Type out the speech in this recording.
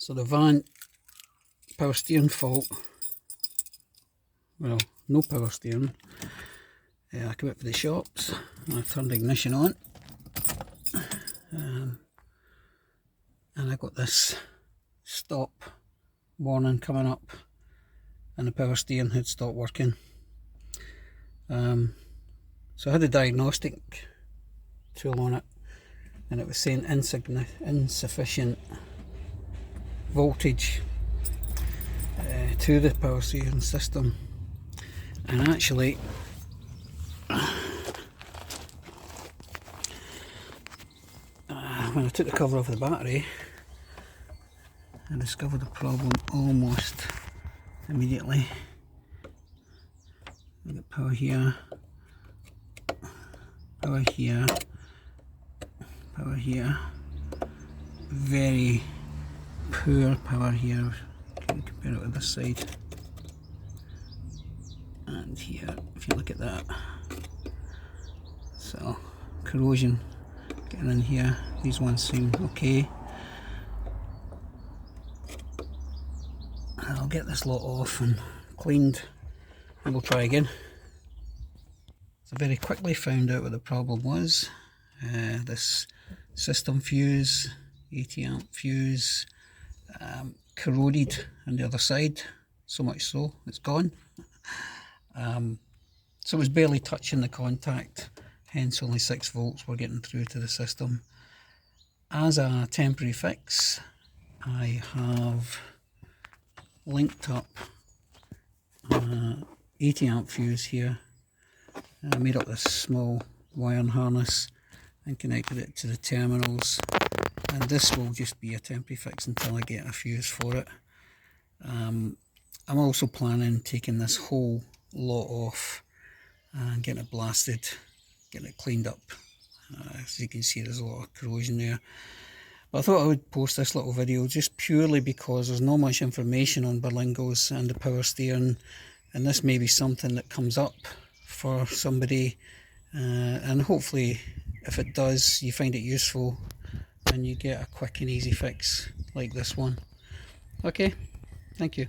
So the van power steering fault, well, no power steering. I came out for the shops and I turned the ignition on, and I got this stop warning coming up, and the power steering had stopped working. So I had a diagnostic tool on it, and it was saying insufficient voltage to the power steering system. And actually, when I took the cover off the battery, I discovered the problem almost immediately. I got power here, power here, power here. Very poor power here. Can you compare it with this side? And here, if you look at that. So, corrosion getting in here. These ones seem okay. I'll get this lot off and cleaned, and we'll try again. So very quickly found out what the problem was. This system fuse, 80 amp fuse, corroded on the other side, so much so it's gone. So it was barely touching the contact, hence only 6 volts were getting through to the system. As a temporary fix, I have linked up 80 amp fuse here. I made up this small wiring harness and connected it to the terminals, and this will just be a temporary fix until I get a fuse for it. I'm also planning taking this whole lot off and getting it blasted, getting it cleaned up. As you can see, there's a lot of corrosion there. But I thought I would post this little video just purely because there's not much information on Berlingos and the power steering, and this may be something that comes up for somebody, and hopefully if it does, you find it useful and you get a quick and easy fix like this one. Okay, thank you.